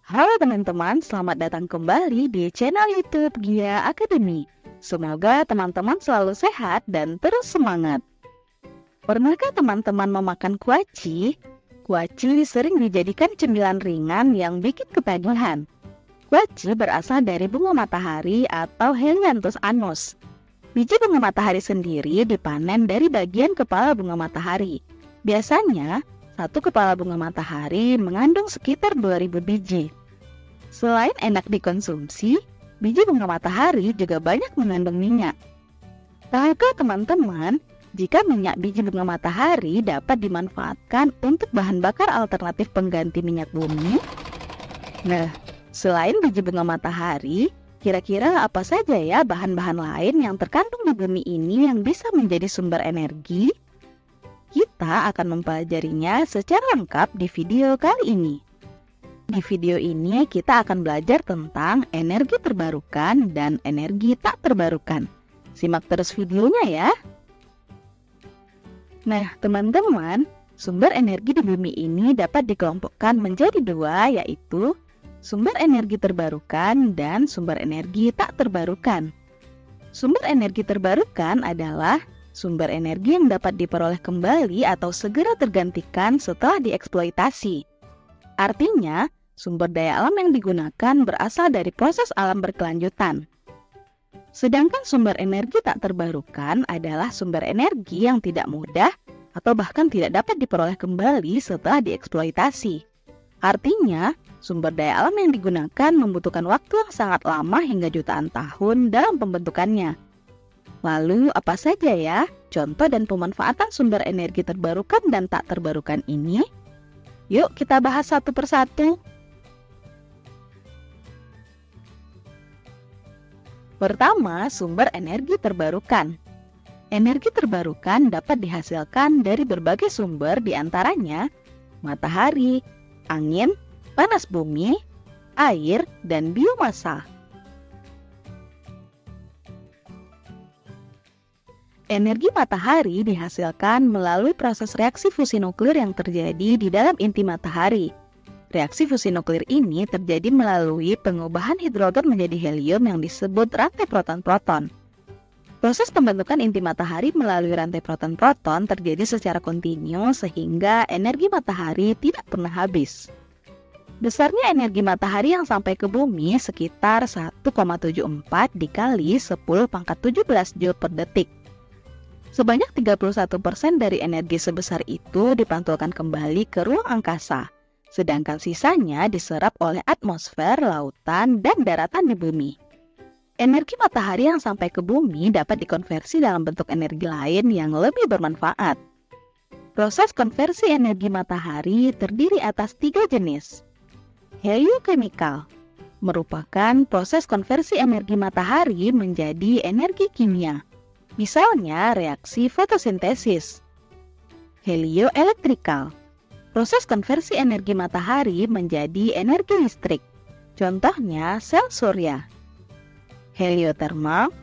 Halo teman-teman, selamat datang kembali di channel YouTube Gia Academy. Semoga teman-teman selalu sehat dan terus semangat. Pernahkah teman-teman memakan kuaci? Kuaci sering dijadikan cemilan ringan yang bikin ketagihan. Kuaci berasal dari bunga matahari atau Helianthus annus. Biji bunga matahari sendiri dipanen dari bagian kepala bunga matahari. Biasanya, satu kepala bunga matahari mengandung sekitar 2000 biji. Selain enak dikonsumsi, biji bunga matahari juga banyak mengandung minyak. Tahukah teman-teman, jika minyak biji bunga matahari dapat dimanfaatkan untuk bahan bakar alternatif pengganti minyak bumi? Nah, selain biji bunga matahari, kira-kira apa saja ya bahan-bahan lain yang terkandung di bumi ini yang bisa menjadi sumber energi? Kita akan mempelajarinya secara lengkap di video kali ini. Di video ini kita akan belajar tentang energi terbarukan dan energi tak terbarukan. Simak terus videonya ya. Nah teman-teman, sumber energi di bumi ini dapat dikelompokkan menjadi dua, yaitu sumber energi terbarukan dan sumber energi tak terbarukan. Sumber energi terbarukan adalah sumber energi yang dapat diperoleh kembali atau segera tergantikan setelah dieksploitasi. Artinya, sumber daya alam yang digunakan berasal dari proses alam berkelanjutan. Sedangkan sumber energi tak terbarukan adalah sumber energi yang tidak mudah atau bahkan tidak dapat diperoleh kembali setelah dieksploitasi. Artinya, sumber daya alam yang digunakan membutuhkan waktu yang sangat lama hingga jutaan tahun dalam pembentukannya. Lalu, apa saja ya contoh dan pemanfaatan sumber energi terbarukan dan tak terbarukan ini? Yuk kita bahas satu persatu. Pertama, sumber energi terbarukan. Energi terbarukan dapat dihasilkan dari berbagai sumber, diantaranya matahari, angin, panas bumi, air, dan biomasa. Energi matahari dihasilkan melalui proses reaksi fusi nuklir yang terjadi di dalam inti matahari. Reaksi fusi nuklir ini terjadi melalui pengubahan hidrogen menjadi helium yang disebut rantai proton-proton. Proses pembentukan inti matahari melalui rantai proton-proton terjadi secara kontinu sehingga energi matahari tidak pernah habis. Besarnya energi matahari yang sampai ke bumi sekitar 1,74 dikali 10 pangkat 17 joule per detik. Sebanyak 31% dari energi sebesar itu dipantulkan kembali ke ruang angkasa, sedangkan sisanya diserap oleh atmosfer, lautan, dan daratan di bumi. Energi matahari yang sampai ke bumi dapat dikonversi dalam bentuk energi lain yang lebih bermanfaat. Proses konversi energi matahari terdiri atas 3 jenis. Heliochemical merupakan proses konversi energi matahari menjadi energi kimia. Misalnya reaksi fotosintesis. Helioelectrical, proses konversi energi matahari menjadi energi listrik. Contohnya sel surya. Heliothermal,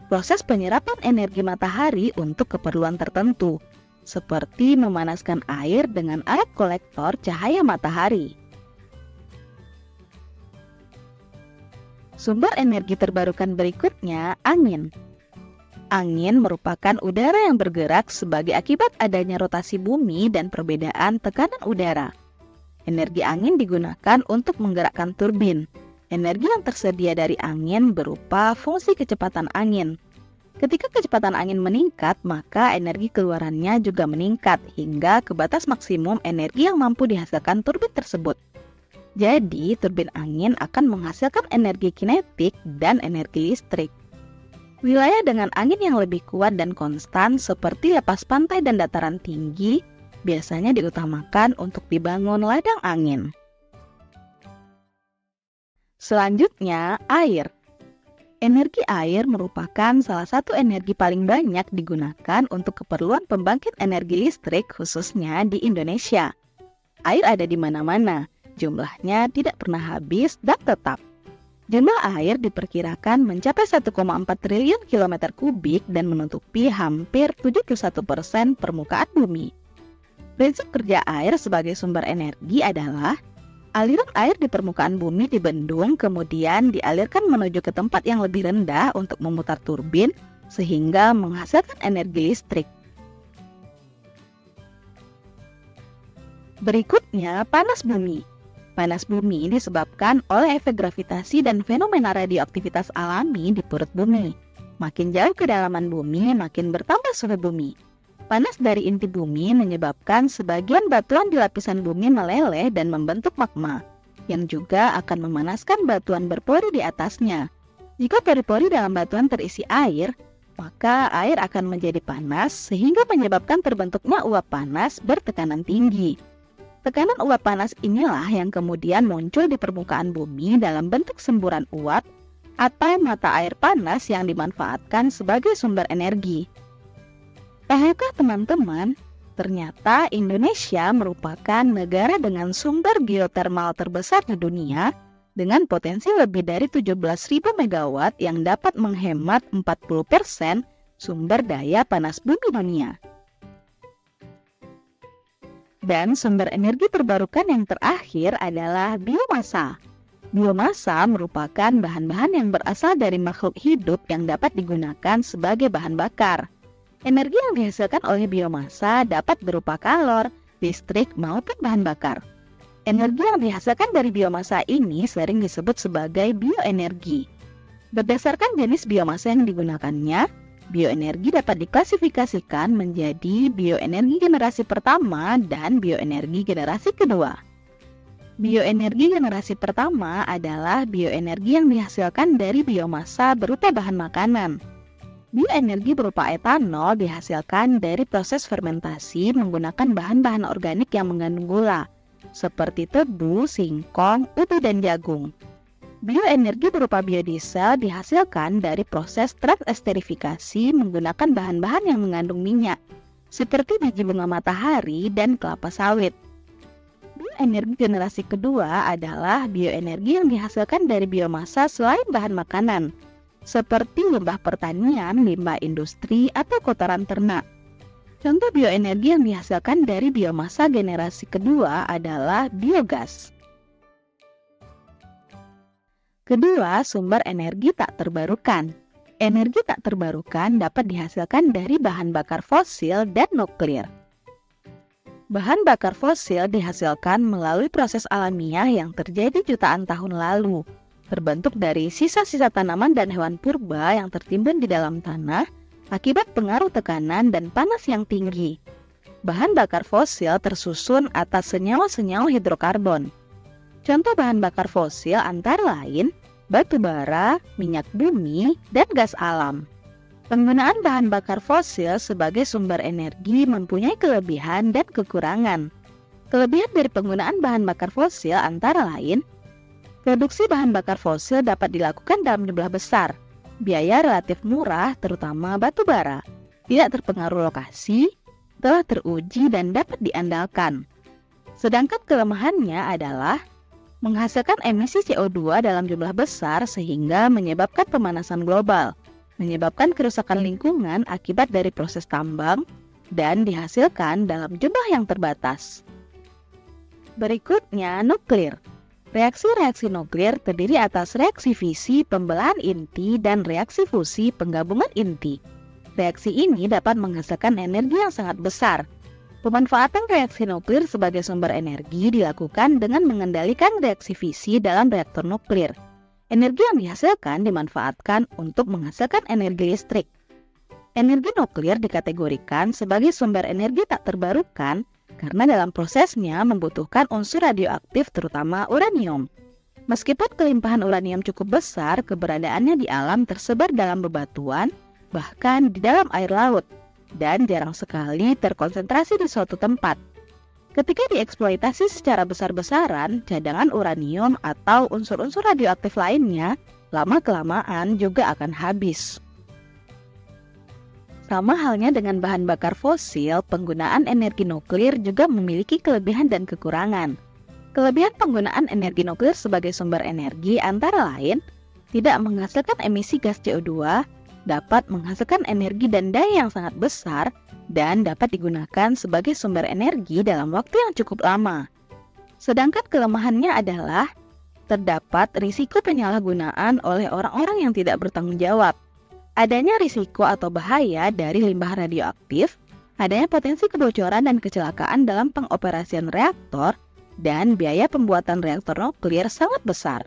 proses penyerapan energi matahari untuk keperluan tertentu, seperti memanaskan air dengan alat kolektor cahaya matahari. Sumber energi terbarukan berikutnya, angin. Angin merupakan udara yang bergerak sebagai akibat adanya rotasi bumi dan perbedaan tekanan udara. Energi angin digunakan untuk menggerakkan turbin. Energi yang tersedia dari angin berupa fungsi kecepatan angin. Ketika kecepatan angin meningkat, maka energi keluarannya juga meningkat hingga ke batas maksimum energi yang mampu dihasilkan turbin tersebut. Jadi, turbin angin akan menghasilkan energi kinetik dan energi listrik. Wilayah dengan angin yang lebih kuat dan konstan seperti lepas pantai dan dataran tinggi biasanya diutamakan untuk dibangun ladang angin. Selanjutnya, air. Energi air merupakan salah satu energi paling banyak digunakan untuk keperluan pembangkit energi listrik khususnya di Indonesia. Air ada di mana-mana, jumlahnya tidak pernah habis dan tetap. Jumlah air diperkirakan mencapai 1,4 triliun kilometer kubik dan menutupi hampir 71% permukaan bumi. Prinsip kerja air sebagai sumber energi adalah Aliran air di permukaan bumi dibendung, kemudian dialirkan menuju ke tempat yang lebih rendah untuk memutar turbin, sehingga menghasilkan energi listrik. Berikutnya, panas bumi. Panas bumi disebabkan oleh efek gravitasi dan fenomena radioaktivitas alami di perut bumi. Makin jauh kedalaman bumi, makin bertambah suhu bumi. Panas dari inti bumi menyebabkan sebagian batuan di lapisan bumi meleleh dan membentuk magma, yang juga akan memanaskan batuan berpori di atasnya. Jika pori-pori dalam batuan terisi air, maka air akan menjadi panas sehingga menyebabkan terbentuknya uap panas bertekanan tinggi. Tekanan uap panas inilah yang kemudian muncul di permukaan bumi dalam bentuk semburan uap atau mata air panas yang dimanfaatkan sebagai sumber energi. Tahukah teman-teman, ternyata Indonesia merupakan negara dengan sumber geotermal terbesar di dunia dengan potensi lebih dari 17.000 megawatt yang dapat menghemat 40% sumber daya panas bumi dunia. Dan sumber energi terbarukan yang terakhir adalah biomasa. Biomasa merupakan bahan-bahan yang berasal dari makhluk hidup yang dapat digunakan sebagai bahan bakar. Energi yang dihasilkan oleh biomasa dapat berupa kalor, listrik, maupun bahan bakar. Energi yang dihasilkan dari biomasa ini sering disebut sebagai bioenergi. Berdasarkan jenis biomasa yang digunakannya, bioenergi dapat diklasifikasikan menjadi bioenergi generasi pertama dan bioenergi generasi kedua. Bioenergi generasi pertama adalah bioenergi yang dihasilkan dari biomasa berupa bahan makanan. Bioenergi berupa etanol dihasilkan dari proses fermentasi menggunakan bahan-bahan organik yang mengandung gula, seperti tebu, singkong, ubi, dan jagung. Bioenergi berupa biodiesel dihasilkan dari proses transesterifikasi menggunakan bahan-bahan yang mengandung minyak, seperti biji bunga matahari dan kelapa sawit. Bioenergi generasi kedua adalah bioenergi yang dihasilkan dari biomasa selain bahan makanan, seperti limbah pertanian, limbah industri, atau kotoran ternak. Contoh bioenergi yang dihasilkan dari biomasa generasi kedua adalah biogas. Kedua, sumber energi tak terbarukan. Energi tak terbarukan dapat dihasilkan dari bahan bakar fosil dan nuklir. Bahan bakar fosil dihasilkan melalui proses alamiah yang terjadi jutaan tahun lalu, terbentuk dari sisa-sisa tanaman dan hewan purba yang tertimbun di dalam tanah akibat pengaruh tekanan dan panas yang tinggi. Bahan bakar fosil tersusun atas senyawa-senyawa hidrokarbon. Contoh bahan bakar fosil antara lain batu bara, minyak bumi, dan gas alam. Penggunaan bahan bakar fosil sebagai sumber energi mempunyai kelebihan dan kekurangan. Kelebihan dari penggunaan bahan bakar fosil antara lain, produksi bahan bakar fosil dapat dilakukan dalam jumlah besar, biaya relatif murah terutama batu bara, tidak terpengaruh lokasi, telah teruji dan dapat diandalkan. Sedangkan kelemahannya adalah menghasilkan emisi CO2 dalam jumlah besar sehingga menyebabkan pemanasan global, menyebabkan kerusakan lingkungan akibat dari proses tambang, dan dihasilkan dalam jumlah yang terbatas. Berikutnya, nuklir. Reaksi-reaksi nuklir terdiri atas reaksi fisi pembelahan inti dan reaksi fusi penggabungan inti. Reaksi ini dapat menghasilkan energi yang sangat besar. Pemanfaatan reaksi nuklir sebagai sumber energi dilakukan dengan mengendalikan reaksi fisi dalam reaktor nuklir. Energi yang dihasilkan dimanfaatkan untuk menghasilkan energi listrik. Energi nuklir dikategorikan sebagai sumber energi tak terbarukan karena dalam prosesnya membutuhkan unsur radioaktif terutama uranium. Meskipun kelimpahan uranium cukup besar, keberadaannya di alam tersebar dalam bebatuan, bahkan di dalam air laut, dan jarang sekali terkonsentrasi di suatu tempat. Ketika dieksploitasi secara besar-besaran, cadangan uranium atau unsur-unsur radioaktif lainnya lama-kelamaan juga akan habis. Sama halnya dengan bahan bakar fosil, penggunaan energi nuklir juga memiliki kelebihan dan kekurangan. Kelebihan penggunaan energi nuklir sebagai sumber energi antara lain, tidak menghasilkan emisi gas CO2, dapat menghasilkan energi dan daya yang sangat besar, dan dapat digunakan sebagai sumber energi dalam waktu yang cukup lama. Sedangkan kelemahannya adalah terdapat risiko penyalahgunaan oleh orang-orang yang tidak bertanggung jawab. Adanya risiko atau bahaya dari limbah radioaktif, adanya potensi kebocoran dan kecelakaan dalam pengoperasian reaktor, dan biaya pembuatan reaktor nuklir sangat besar.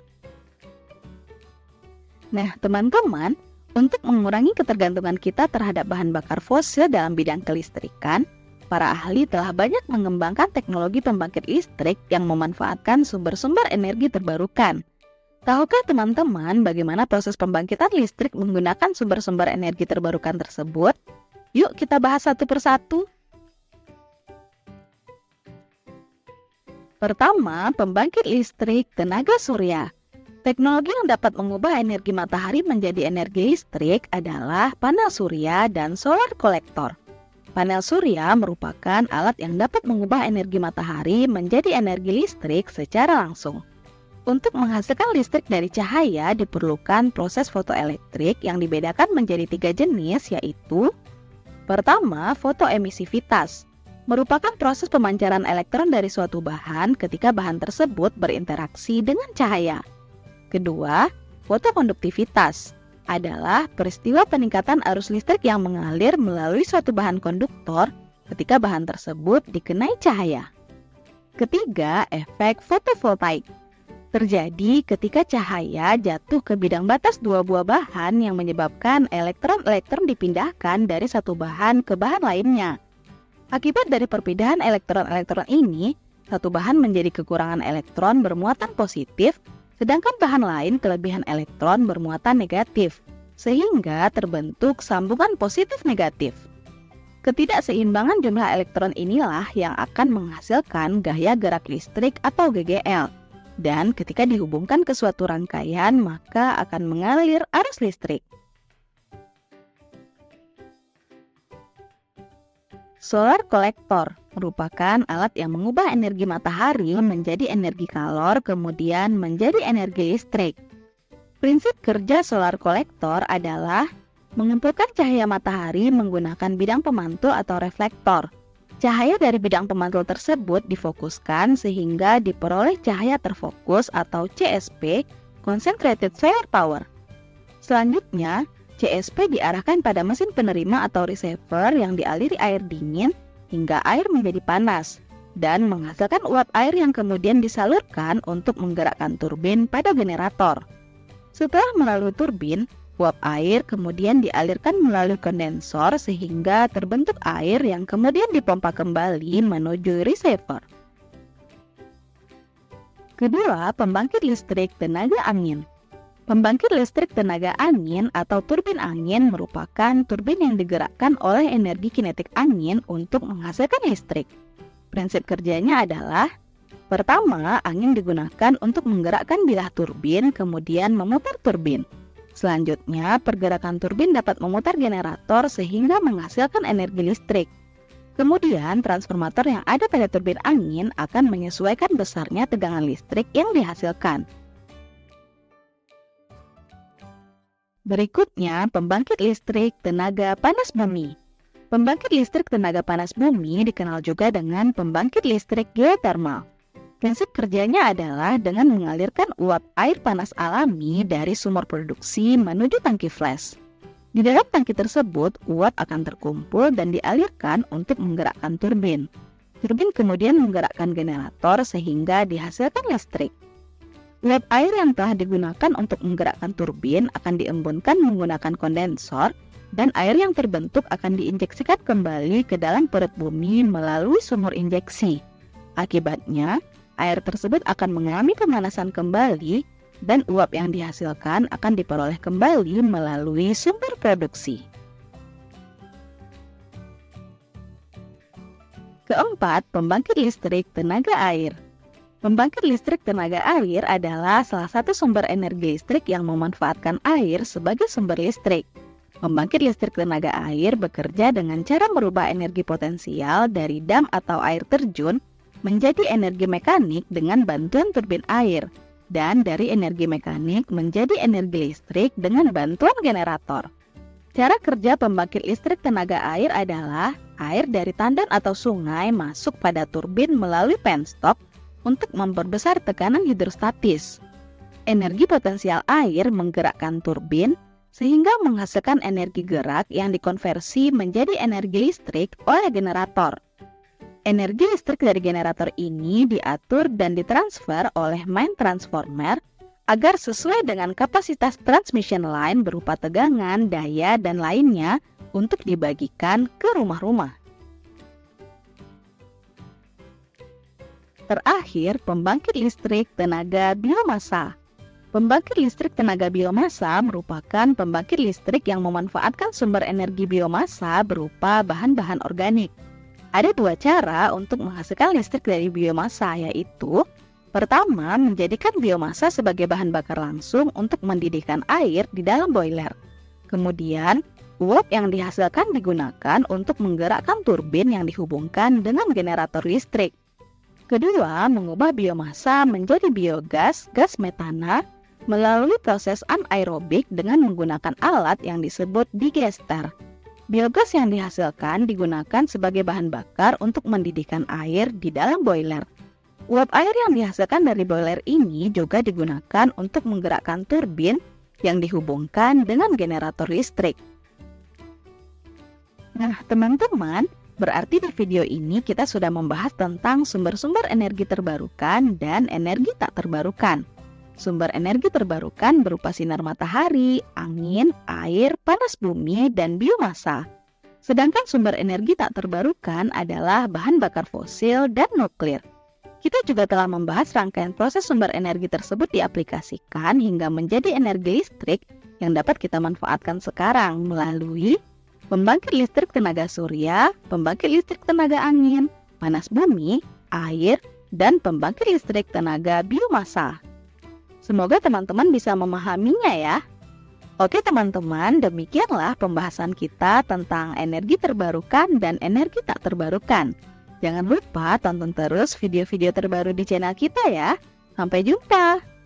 Nah, teman-teman, untuk mengurangi ketergantungan kita terhadap bahan bakar fosil dalam bidang kelistrikan, para ahli telah banyak mengembangkan teknologi pembangkit listrik yang memanfaatkan sumber-sumber energi terbarukan. Tahukah teman-teman bagaimana proses pembangkitan listrik menggunakan sumber-sumber energi terbarukan tersebut? Yuk kita bahas satu persatu. Pertama, pembangkit listrik tenaga surya. Teknologi yang dapat mengubah energi matahari menjadi energi listrik adalah panel surya dan solar kolektor. Panel surya merupakan alat yang dapat mengubah energi matahari menjadi energi listrik secara langsung. Untuk menghasilkan listrik dari cahaya diperlukan proses fotoelektrik yang dibedakan menjadi 3 jenis, yaitu: pertama, fotoemisivitas, merupakan proses pemancaran elektron dari suatu bahan ketika bahan tersebut berinteraksi dengan cahaya. Kedua, fotokonduktivitas adalah peristiwa peningkatan arus listrik yang mengalir melalui suatu bahan konduktor ketika bahan tersebut dikenai cahaya. Ketiga, efek fotovoltaik terjadi ketika cahaya jatuh ke bidang batas dua buah bahan yang menyebabkan elektron-elektron dipindahkan dari satu bahan ke bahan lainnya. Akibat dari perpindahan elektron-elektron ini, satu bahan menjadi kekurangan elektron bermuatan positif, sedangkan bahan lain kelebihan elektron bermuatan negatif, sehingga terbentuk sambungan positif-negatif. Ketidakseimbangan jumlah elektron inilah yang akan menghasilkan gaya gerak listrik atau GGL, dan ketika dihubungkan ke suatu rangkaian maka akan mengalir arus listrik. Solar kolektor merupakan alat yang mengubah energi matahari menjadi energi kalor kemudian menjadi energi listrik. Prinsip kerja solar kolektor adalah mengumpulkan cahaya matahari menggunakan bidang pemantul atau reflektor. Cahaya dari bidang pemantul tersebut difokuskan sehingga diperoleh cahaya terfokus atau CSP, Concentrated Solar Power. Selanjutnya, CSP diarahkan pada mesin penerima atau receiver yang dialiri air dingin hingga air menjadi panas dan menghasilkan uap air yang kemudian disalurkan untuk menggerakkan turbin pada generator. Setelah melalui turbin, uap air kemudian dialirkan melalui kondensor sehingga terbentuk air yang kemudian dipompa kembali menuju receiver. Kedua, pembangkit listrik tenaga angin. Pembangkit listrik tenaga angin atau turbin angin merupakan turbin yang digerakkan oleh energi kinetik angin untuk menghasilkan listrik. Prinsip kerjanya adalah: pertama, angin digunakan untuk menggerakkan bilah turbin, kemudian memutar turbin. Selanjutnya, pergerakan turbin dapat memutar generator sehingga menghasilkan energi listrik. Kemudian, transformator yang ada pada turbin angin akan menyesuaikan besarnya tegangan listrik yang dihasilkan. Berikutnya, pembangkit listrik tenaga panas bumi. Pembangkit listrik tenaga panas bumi dikenal juga dengan pembangkit listrik geotermal. Prinsip kerjanya adalah dengan mengalirkan uap air panas alami dari sumur produksi menuju tangki flash. Di dalam tangki tersebut, uap akan terkumpul dan dialirkan untuk menggerakkan turbin. Turbin kemudian menggerakkan generator sehingga dihasilkan listrik. Uap air yang telah digunakan untuk menggerakkan turbin akan diembunkan menggunakan kondensor, dan air yang terbentuk akan diinjeksikan kembali ke dalam perut bumi melalui sumur injeksi. Akibatnya, air tersebut akan mengalami pemanasan kembali, dan uap yang dihasilkan akan diperoleh kembali melalui sumber produksi. Keempat, pembangkit listrik tenaga air. Pembangkit listrik tenaga air adalah salah satu sumber energi listrik yang memanfaatkan air sebagai sumber listrik. Pembangkit listrik tenaga air bekerja dengan cara merubah energi potensial dari dam atau air terjun menjadi energi mekanik dengan bantuan turbin air, dan dari energi mekanik menjadi energi listrik dengan bantuan generator. Cara kerja pembangkit listrik tenaga air adalah air dari tandan atau sungai masuk pada turbin melalui penstock, untuk memperbesar tekanan hidrostatis. Energi potensial air menggerakkan turbin sehingga menghasilkan energi gerak yang dikonversi menjadi energi listrik oleh generator. Energi listrik dari generator ini diatur dan ditransfer oleh main transformer agar sesuai dengan kapasitas transmission line berupa tegangan, daya, dan lainnya untuk dibagikan ke rumah-rumah. Terakhir, pembangkit listrik tenaga biomasa. Pembangkit listrik tenaga biomasa merupakan pembangkit listrik yang memanfaatkan sumber energi biomasa berupa bahan-bahan organik. Ada dua cara untuk menghasilkan listrik dari biomasa, yaitu pertama, menjadikan biomasa sebagai bahan bakar langsung untuk mendidihkan air di dalam boiler. Kemudian, uap yang dihasilkan digunakan untuk menggerakkan turbin yang dihubungkan dengan generator listrik. Kedua, mengubah biomasa menjadi biogas, gas metana, melalui proses anaerobik dengan menggunakan alat yang disebut digester. Biogas yang dihasilkan digunakan sebagai bahan bakar untuk mendidihkan air di dalam boiler. Uap air yang dihasilkan dari boiler ini juga digunakan untuk menggerakkan turbin yang dihubungkan dengan generator listrik. Nah, teman-teman, berarti di video ini kita sudah membahas tentang sumber-sumber energi terbarukan dan energi tak terbarukan. Sumber energi terbarukan berupa sinar matahari, angin, air, panas bumi, dan biomasa. Sedangkan sumber energi tak terbarukan adalah bahan bakar fosil dan nuklir. Kita juga telah membahas rangkaian proses sumber energi tersebut diaplikasikan hingga menjadi energi listrik yang dapat kita manfaatkan sekarang melalui pembangkit listrik tenaga surya, pembangkit listrik tenaga angin, panas bumi, air, dan pembangkit listrik tenaga biomasa. Semoga teman-teman bisa memahaminya ya. Oke teman-teman, demikianlah pembahasan kita tentang energi terbarukan dan energi tak terbarukan. Jangan lupa tonton terus video-video terbaru di channel kita ya. Sampai jumpa!